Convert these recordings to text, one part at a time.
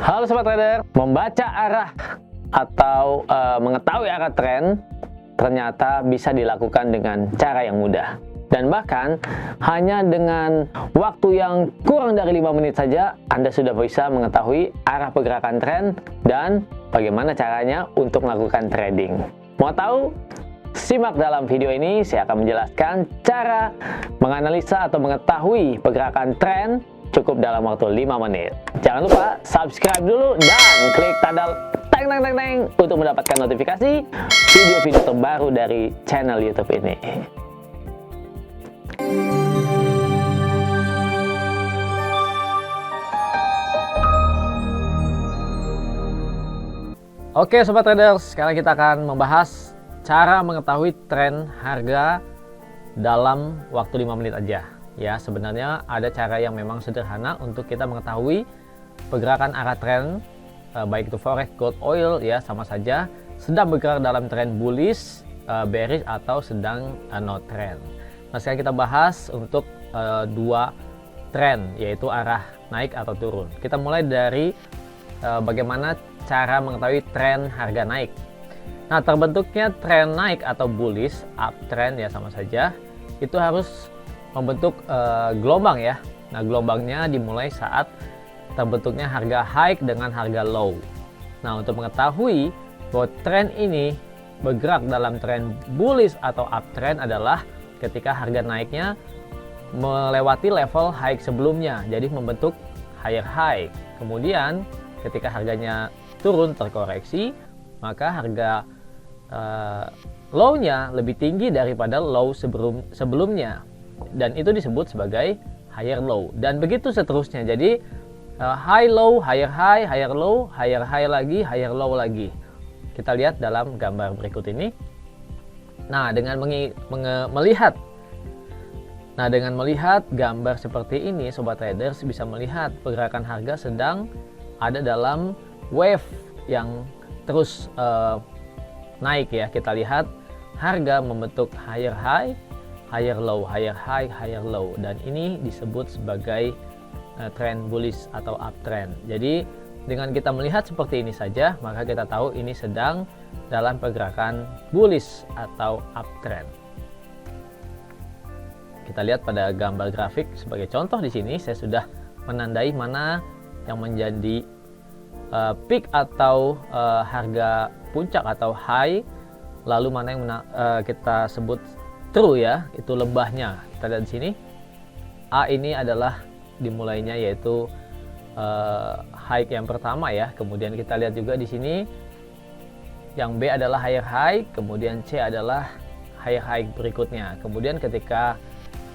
Halo Sobat Trader, membaca arah atau mengetahui arah tren ternyata bisa dilakukan dengan cara yang mudah. Dan bahkan hanya dengan waktu yang kurang dari 5 menit saja Anda sudah bisa mengetahui arah pergerakan tren dan bagaimana caranya untuk melakukan trading. Mau tahu? Simak dalam video ini, saya akan menjelaskan cara menganalisa atau mengetahui pergerakan tren cukup dalam waktu 5 menit. Jangan lupa subscribe dulu dan klik tanda teng untuk mendapatkan notifikasi video-video terbaru dari channel YouTube ini. Oke Sobat Traders, sekarang kita akan membahas cara mengetahui tren harga dalam waktu 5 menit aja. Ya, sebenarnya ada cara yang memang sederhana untuk kita mengetahui pergerakan arah tren, baik itu forex, gold, oil, ya sama saja sedang bergerak dalam tren bullish, bearish atau sedang no trend. Nah, sekarang kita bahas untuk dua tren, yaitu arah naik atau turun. Kita mulai dari bagaimana cara mengetahui tren harga naik. Nah, terbentuknya tren naik atau bullish, uptrend ya sama saja, itu harus membentuk gelombang ya. Nah, gelombangnya dimulai saat terbentuknya harga high dengan harga low. Nah, untuk mengetahui bahwa tren ini bergerak dalam tren bullish atau uptrend adalah ketika harga naiknya melewati level high sebelumnya, jadi membentuk higher high. Kemudian ketika harganya turun terkoreksi, maka harga low-nya lebih tinggi daripada low sebelumnya. Dan itu disebut sebagai higher low, dan begitu seterusnya. Jadi high low, higher high, higher low, higher high lagi, higher low lagi. Kita lihat dalam gambar berikut ini. Nah, dengan melihat gambar seperti ini, Sobat Traders bisa melihat pergerakan harga sedang ada dalam wave yang terus naik ya. Kita lihat harga membentuk higher high, higher low, higher high, higher low, dan ini disebut sebagai trend bullish atau uptrend. Jadi dengan kita melihat seperti ini saja, maka kita tahu ini sedang dalam pergerakan bullish atau uptrend. Kita lihat pada gambar grafik sebagai contoh di sini, saya sudah menandai mana yang menjadi peak atau harga puncak atau high, lalu mana yang kita sebut true ya, itu lembahnya. Kita lihat di sini. A ini adalah dimulainya yaitu high yang pertama ya. Kemudian kita lihat juga di sini yang B adalah higher high, kemudian C adalah higher high berikutnya. Kemudian ketika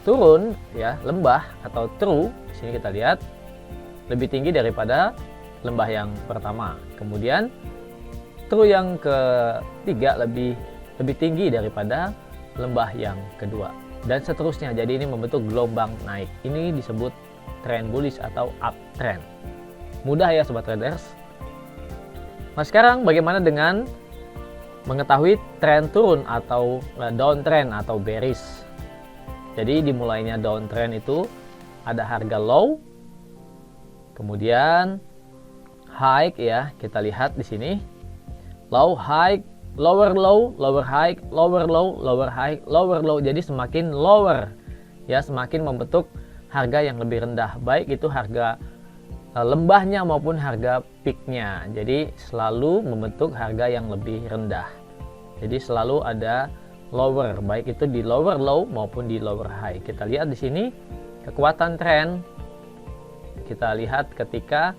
turun ya, lembah atau true, di sini kita lihat lebih tinggi daripada lembah yang pertama. Kemudian true yang ketiga lebih tinggi daripada lembah yang kedua, dan seterusnya. Jadi ini membentuk gelombang naik. Ini disebut trend bullish atau uptrend. Mudah ya Sobat Traders. Nah, sekarang bagaimana dengan mengetahui tren turun atau downtrend atau bearish? Jadi dimulainya downtrend itu ada harga low, kemudian high ya. Kita lihat di sini low, high, lower low, lower high, lower low, lower high, lower low. Jadi semakin lower ya, semakin membentuk harga yang lebih rendah, baik itu harga lembahnya maupun harga peaknya. Jadi selalu membentuk harga yang lebih rendah. Jadi selalu ada lower, baik itu di lower low maupun di lower high. Kita lihat di sini kekuatan tren. Kita lihat ketika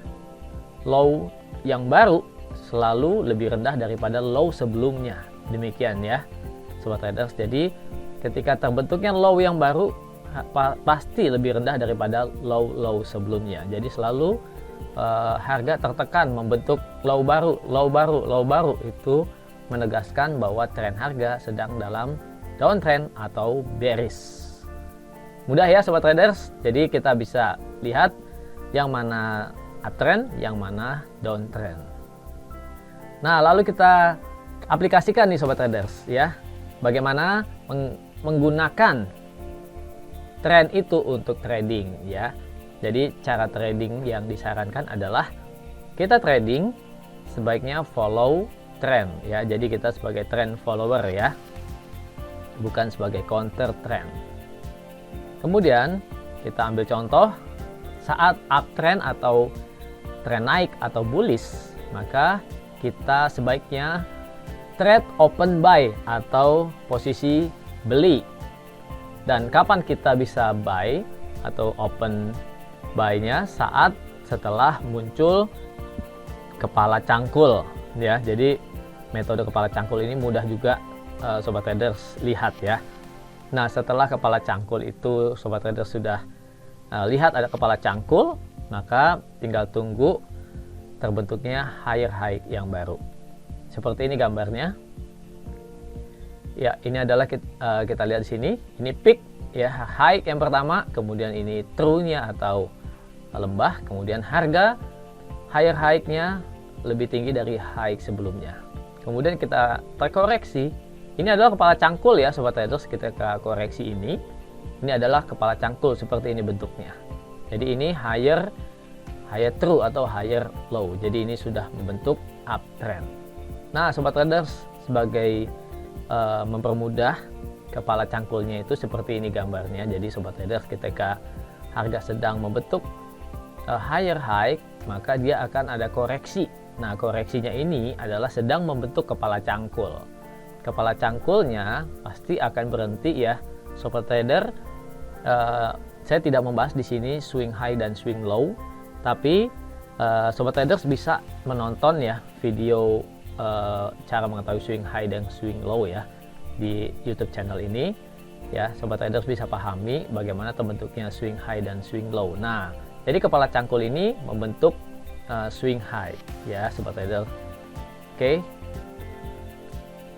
low yang baru selalu lebih rendah daripada low sebelumnya. Demikian ya Sobat Traders. Jadi ketika terbentuknya low yang baru pasti lebih rendah daripada low sebelumnya. Jadi selalu harga tertekan membentuk low baru. Itu menegaskan bahwa tren harga sedang dalam downtrend atau bearish. Mudah ya Sobat Traders. Jadi kita bisa lihat yang mana uptrend, yang mana downtrend. Nah, lalu kita aplikasikan nih Sobat Traders ya, bagaimana menggunakan tren itu untuk trading ya. Jadi cara trading yang disarankan adalah kita trading sebaiknya follow trend ya. Jadi kita sebagai trend follower ya, bukan sebagai counter trend. Kemudian kita ambil contoh saat uptrend atau tren naik atau bullish, maka kita sebaiknya trade open buy atau posisi beli. Dan kapan kita bisa buy atau open buy-nya? Saat setelah muncul kepala cangkul ya. Jadi metode kepala cangkul ini mudah juga sobat traders lihat ya. Nah, setelah kepala cangkul itu sobat traders sudah lihat ada kepala cangkul, maka tinggal tunggu terbentuknya higher high yang baru. Seperti ini gambarnya. Ya, ini adalah kita lihat di sini. Ini peak ya, high yang pertama, kemudian ini true-nya atau lembah, kemudian harga higher high-nya lebih tinggi dari high sebelumnya. Kemudian kita terkoreksi. Ini adalah kepala cangkul ya sobat traders. Kita ke koreksi ini. Ini adalah kepala cangkul seperti ini bentuknya. Jadi ini higher true atau higher low. Jadi ini sudah membentuk uptrend. Nah, sobat traders, sebagai mempermudah kepala cangkulnya itu seperti ini gambarnya. Jadi sobat traders, ketika harga sedang membentuk higher high, maka dia akan ada koreksi. Nah, koreksinya ini adalah sedang membentuk kepala cangkul. Kepala cangkulnya pasti akan berhenti ya sobat trader. Saya tidak membahas di sini swing high dan swing low, tapi sobat traders bisa menonton ya video cara mengetahui swing high dan swing low ya di YouTube channel ini ya. Sobat traders bisa pahami bagaimana terbentuknya swing high dan swing low. Nah, jadi kepala cangkul ini membentuk swing high ya sobat traders. Oke.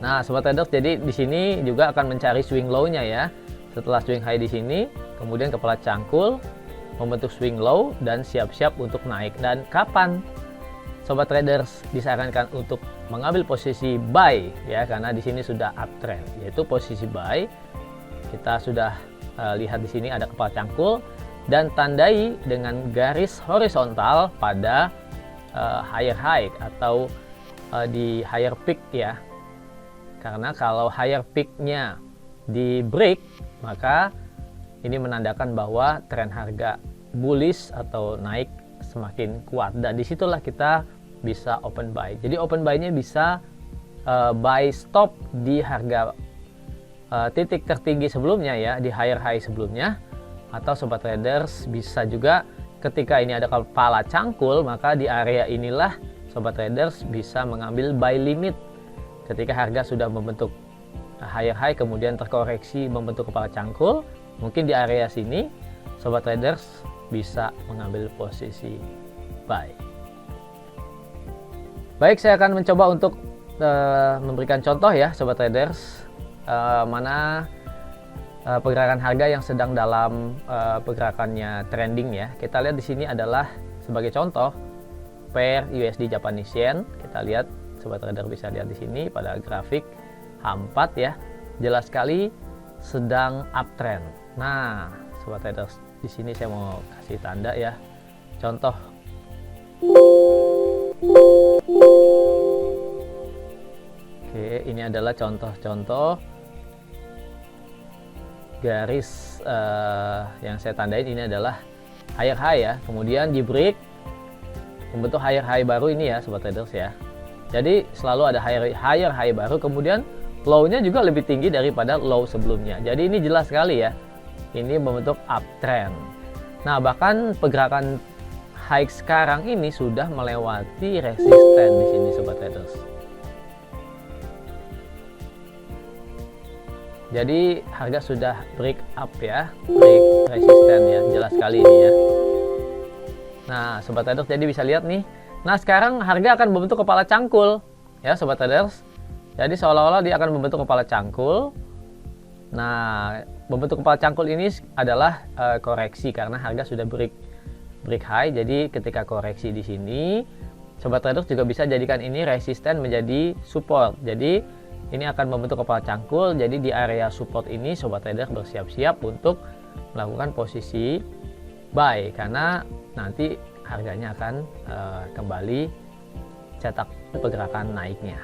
Nah, sobat traders, jadi di sini juga akan mencari swing low-nya ya. Setelah swing high di sini, kemudian kepala cangkul membentuk swing low dan siap-siap untuk naik. Dan kapan sobat traders disarankan untuk mengambil posisi buy ya, karena di sini sudah uptrend, yaitu posisi buy. Kita sudah lihat di sini ada kepala cangkul dan tandai dengan garis horizontal pada higher high atau di higher peak ya. Karena kalau higher peak-nya di break, maka ini menandakan bahwa tren harga bullish atau naik semakin kuat, dan disitulah kita bisa open buy. Jadi open buy-nya bisa buy stop di harga titik tertinggi sebelumnya ya, di higher high sebelumnya, atau sobat traders bisa juga ketika ini ada kepala cangkul, maka di area inilah sobat traders bisa mengambil buy limit. Ketika harga sudah membentuk higher high kemudian terkoreksi membentuk kepala cangkul, mungkin di area sini sobat traders bisa mengambil posisi buy. Baik, saya akan mencoba untuk memberikan contoh ya sobat traders, mana pergerakan harga yang sedang dalam pergerakannya trending ya. Kita lihat di sini adalah sebagai contoh pair USD Japanese Yen. Kita lihat sobat trader bisa lihat di sini pada grafik H4 ya, jelas sekali sedang uptrend. Nah, sobat traders, di sini saya mau kasih tanda ya. Contoh. Oke, ini adalah contoh-contoh garis yang saya tandain. Ini adalah higher high ya. Kemudian di break membentuk higher high baru ini ya sobat traders ya. Jadi selalu ada higher high baru, kemudian low-nya juga lebih tinggi daripada low sebelumnya. Jadi ini jelas sekali ya, ini membentuk uptrend. Nah, bahkan pergerakan high sekarang ini sudah melewati resisten di sini sobat traders. Jadi harga sudah break up ya, break resisten ya, jelas sekali ini ya. Nah, sobat traders, jadi bisa lihat nih. Nah, sekarang harga akan membentuk kepala cangkul ya sobat traders. Jadi seolah-olah dia akan membentuk kepala cangkul. Nah, membentuk kepala cangkul ini adalah koreksi karena harga sudah break high. Jadi ketika koreksi di sini, sobat traders juga bisa jadikan ini resisten menjadi support. Jadi ini akan membentuk kepala cangkul. Jadi di area support ini sobat traders bersiap-siap untuk melakukan posisi buy, karena nanti harganya akan kembali cetak pergerakan naiknya.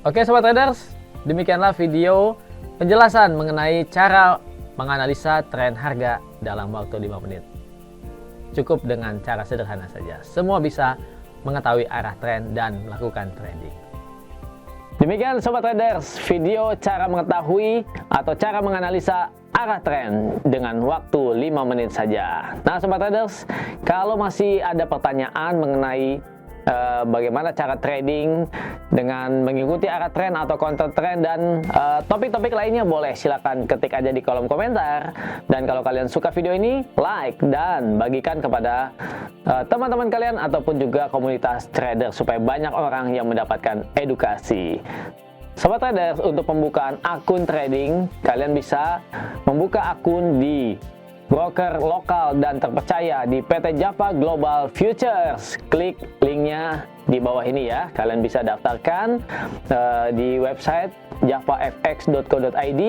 Oke sobat traders, demikianlah video penjelasan mengenai cara menganalisa tren harga dalam waktu 5 menit. Cukup dengan cara sederhana saja. Semua bisa mengetahui arah tren dan melakukan trading. Demikian sobat traders, video cara mengetahui atau cara menganalisa arah tren dengan waktu 5 menit saja. Nah sobat traders, kalau masih ada pertanyaan mengenai bagaimana cara trading dengan mengikuti arah tren atau counter trend dan topik-topik lainnya, boleh silakan ketik aja di kolom komentar. Dan kalau kalian suka video ini, like dan bagikan kepada teman-teman kalian ataupun juga komunitas trader supaya banyak orang yang mendapatkan edukasi. Sobat traders, untuk pembukaan akun trading, kalian bisa membuka akun di broker lokal dan terpercaya di PT Java Global Futures. Klik linknya di bawah ini ya. Kalian bisa daftarkan di website javafx.co.id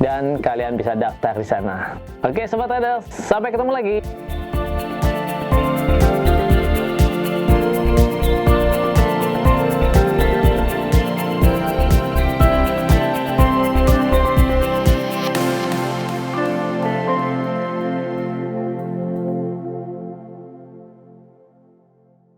dan kalian bisa daftar di sana. Oke sobat traders, sampai ketemu lagi.